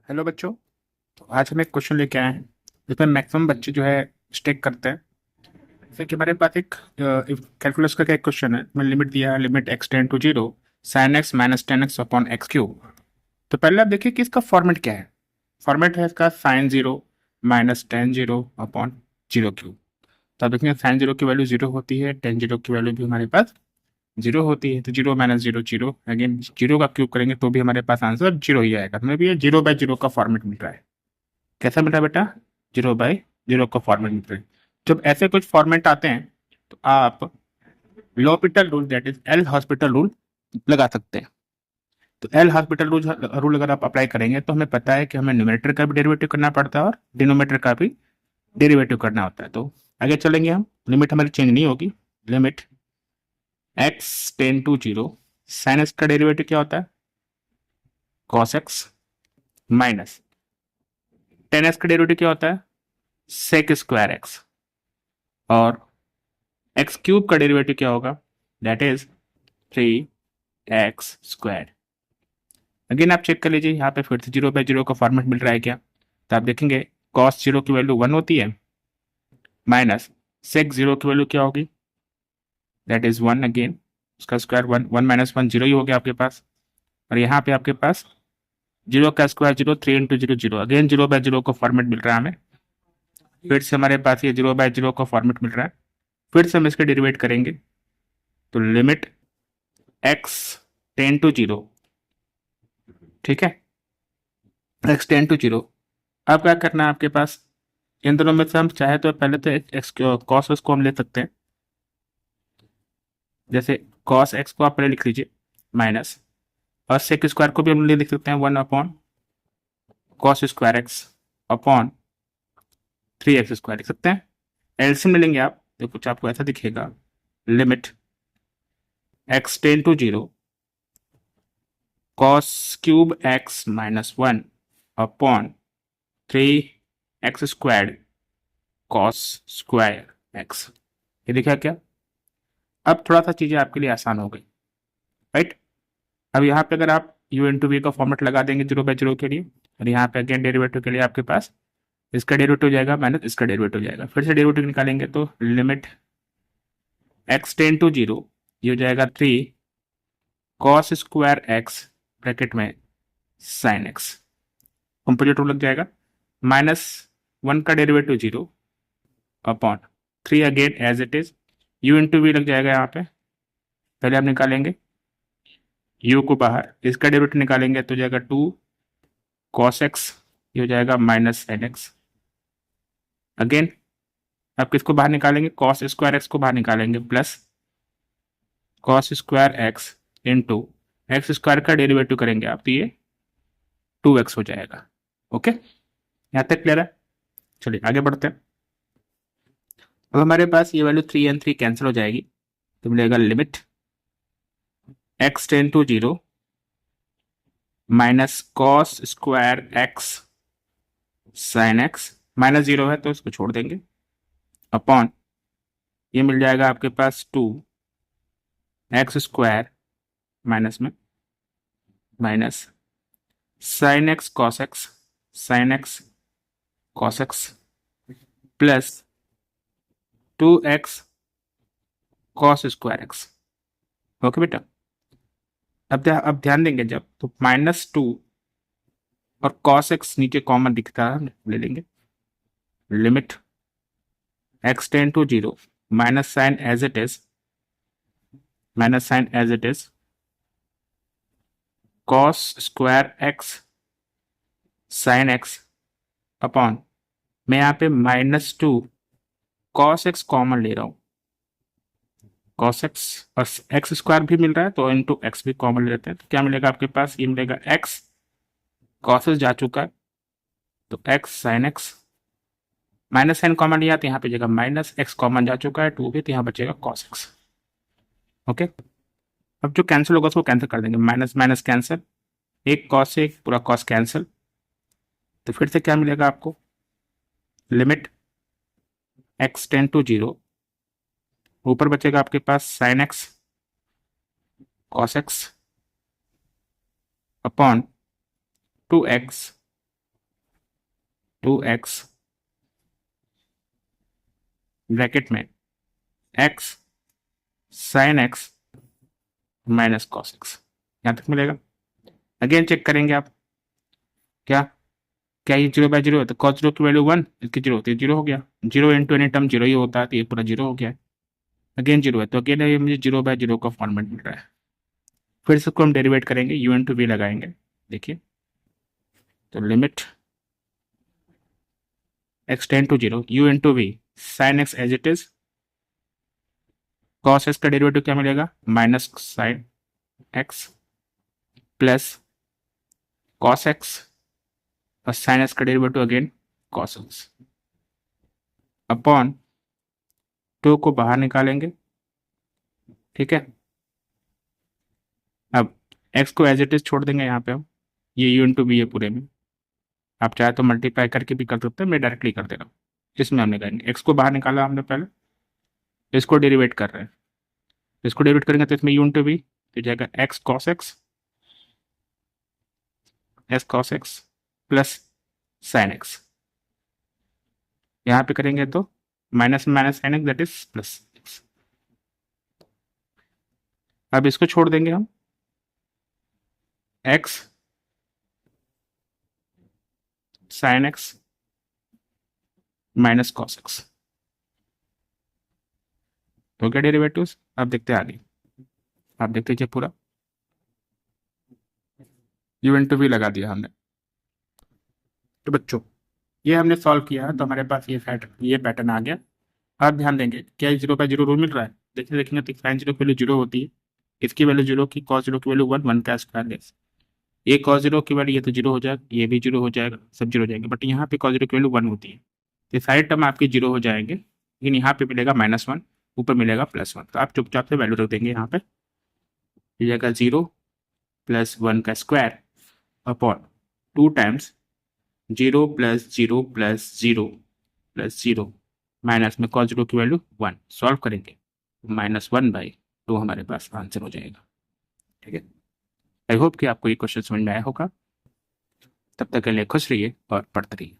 Hello बच्चों। तो आज हम एक क्वेश्चन लेके आए हैं जिसमें मैक्सिमम बच्चे जो है मिस्टेक करते हैं। जैसे कि हमारे पास एक कैलकुलस का एक क्वेश्चन है, इसमें लिमिट दिया है, limit x ten to zero sine x minus tan x upon x cube. तो पहले आप देखिए कि इसका फॉर्मेट क्या है। फॉर्मेट है इसका sine zero minus ten zero upon zero cube. तो आप देखेंगे साइन जीरो की वैल्यू जीरो होती है, टेन जीरो की वैल्यू भी हमारे पास जीरो होती है। तो zero minus zero zero, again zero का क्यूब करेंगे तो भी हमारे पास आंसर जीरो ही आएगा। हमें भी ये जीरो बाय जीरो का फॉर्मेट मिल रहा है। कैसा मिल रहा है बेटा? जीरो बाई जीरो का फॉर्मेट मिल रहा है। जब ऐसे कुछ फॉर्मेट आते हैं तो आप L'Hôpital rule, that is L hospital rule लगा सकते हैं। तो एल हॉस्पिटल रूल अगर आप अप्लाई करेंगे तो हमें पता है कि हमें न्यूमरेटर का भी डेरिवेटिव करना पड़ता है और डिनोमिनेटर का भी डेरिवेटिव करना होता है। तो आगे चलेंगे हम, लिमिट हमारी चेंज नहीं होगी। Limit x ten to zero sine x का डेरिवेटिव क्या होता है? Cos x minus tan x का डेरिवेटिव क्या होता है? Sec square x. और एक्स क्यूब का डेरिवेटिव क्या होगा? That is three x square. Again आप चेक कर लीजिए, यहाँ पे फिर से जीरो बाई जीरो का फॉर्मेट मिल रहा है क्या? तो आप देखेंगे कॉस जीरो की वैल्यू वन होती है, माइनस सेक जीरो की वैल्यू क्या होगी? That is one. अगेन उसका square one, one minus one zero ही हो गया आपके पास। और यहाँ पे आपके पास जीरो का square zero, three into zero zero, again zero by zero का फॉर्मेट मिल रहा है हमें। फिर से हमारे पास ये जीरो बाय जीरो का फॉर्मेट मिल रहा है। फिर से हम इसके डेरिवेट करेंगे। तो limit x ten to zero, ठीक है, एक्स टेन टू जीरो। अब क्या करना है आपके पास? इन दोनों में से हम चाहे तो पहले तो एक्स कॉस एक्स को हम ले सकते हैं। जैसे कॉस एक्स को आप पहले लिख लीजिए माइनस, और सेक स्क्वायर को भी हम ले लिख सकते हैं one upon cos square x upon three x square लिख सकते हैं। एलसीएम ले लेंगे आप तो कुछ आपको ऐसा दिखेगा, limit x ten to zero cos cube x minus one upon three x square cos square x. ये दिखा क्या? अब थोड़ा सा चीजें आपके लिए आसान हो गई, राइट। अब यहाँ पे अगर आप यू इंटू वी का फॉर्मेट लगा देंगे जीरो बाई जीरो के लिए, और यहाँ पे अगेन डेरिवेटिव के लिए आपके पास इसका डेरिवेटिव हो जाएगा माइनस इसका डेरिवेटिव हो जाएगा। फिर से डेरिवेटिव निकालेंगे तो limit x ten to zero, ये हो जाएगा three cos square x bracket में साइन एक्स, कंपोजिट रूल लग जाएगा, माइनस वन का derivative zero upon three again as it is, you into v लग जाएगा। यहाँ पे पहले आप निकालेंगे यू को बाहर, इसका डेरिवेटिव निकालेंगे तो जाएगा टू कॉस एक्स, ये हो जाएगा माइनस एन एक्स। अगेन आप किसको बाहर निकालेंगे? कॉस स्क्वायर एक्स को बाहर निकालेंगे, plus cos square x into x square का डेरिवेटिव करेंगे आप तो ये टू एक्स हो जाएगा। ओके, यहाँ तक क्लियर है? चलिए आगे बढ़ते हैं। अब हमारे पास ये value three and three cancel हो जाएगी, तो मिलेगा limit x ten to zero minus cos square x sine x, minus zero है तो इसको छोड़ देंगे, अपॉन ये मिल जाएगा आपके पास टू एक्स स्क्वायर माइनस में minus sine x cos x, sine x cos x plus two x cos square x. Okay बेटा, अब ध्यान देंगे जब तो माइनस टू और कॉस एक्स नीचे कॉमन दिखता है, ले लेंगे। Limit x ten to zero minus sine as it is, minus sine as it is cos square x sine x upon, मैं यहाँ पे minus two cos x common ले रहा हूँ, कॉस एक्स और एक्स स्क्वायर भी मिल रहा है तो इंटू एक्स भी कॉमन ले लेते हैं। तो क्या मिलेगा आपके पास? ये मिलेगा एक्स कॉस जा चुका है तो x sine x, minus sine common लिया तो यहाँ पे जगह माइनस एक्स कॉमन जा चुका है टू भी, तो यहाँ बचेगा कॉस एक्स। ओके, अब जो कैंसिल होगा उसको कैंसिल कर देंगे, माइनस माइनस कैंसिल, एक कॉस से एक पूरा कॉस कैंसिल। तो फिर से क्या मिलेगा आपको? Limit x ten to zero, ऊपर बचेगा आपके पास sine x cos x upon two x 2x bracket में x sine x minus cos x, यहाँ तक मिलेगा। अगेन चेक करेंगे आप, क्या क्या ये 0/0 है, तो cos 0 की वैल्यू 1, इसकी 0 होती है, 0 हो गया। 0 इंटू एनी टर्म 0 ही होता है, तो ये पूरा 0 हो गया है। अगेन 0 है, तो अगेन ये मुझे 0/0 का फॉर्मेट मिल रहा है। फिर से इसको हम डेरिवेट करेंगे, u इंटू वी लगाएंगे। देखिए, तो limit x tends to 0, u into v sine x as it is, cos x का डेरिवेटिव क्या मिलेगा, minus sine x plus cos x, और साइन x का derivative again cos x, upon 2 को बाहर निकालेंगे। ठीक है, अब x को एज इट इज छोड़ देंगे यहाँ पे हम, ये u इंटू वी है पूरे में। आप चाहे तो मल्टीप्लाई करके भी कर सकते हैं, मैं डायरेक्टली कर दे रहा हूँ। इसमें हमने करेंगे, x को बाहर निकाला हमने पहले, इसको डेरिवेट कर रहे हैं। इसको डेरिवेट करेंगे तो इसमें u इंटू वी तो जाएगा x cos x plus sine x। यहाँ पे करेंगे तो minus minus sine x that is plus x। अब इसको छोड़ देंगे हम, x sine x minus cos x, तो क्या डेरिवेटिव्स। अब देखते हैं आगे, आप देख लीजिए पूरा, u इंटू वी लगा दिया हमने। तो बच्चों ये हमने सॉल्व किया तो हमारे पास ये पैटर्न आ गया। आप ध्यान देंगे, क्या 0/0 रूल मिल रहा है। देखिए देखेंगे तो साइन 0 की वैल्यू 0 होती है, इसकी वैल्यू 0 की, cos 0 की वैल्यू 1, 1 का स्क्वायर है। ये cos 0 की वैल्यू, ये तो 0 हो जाएगा, ये भी 0 हो जाएगा, सब 0 हो जाएंगे, बट यहाँ पे cos 0 की वैल्यू 1 होती है, ये सारे टर्म आपके 0 हो जाएंगे, लेकिन यहाँ पे मिलेगा -1, ऊपर मिलेगा +1, तो आप चुपचाप से वैल्यू रख देंगे यहाँ पे, मिलेगा 0 + 1 का स्क्वायर अपॉन 2 टाइम्स 0 + 0 + 0 + 0 माइनस में cos 0 की वैल्यू 1, सॉल्व करेंगे -1/2 हमारे पास आंसर हो जाएगा। ठीक है, आई होप कि आपको ये क्वेश्चन समझ में आया होगा। तब तक के लिए खुश रहिए और पढ़ते रहिए।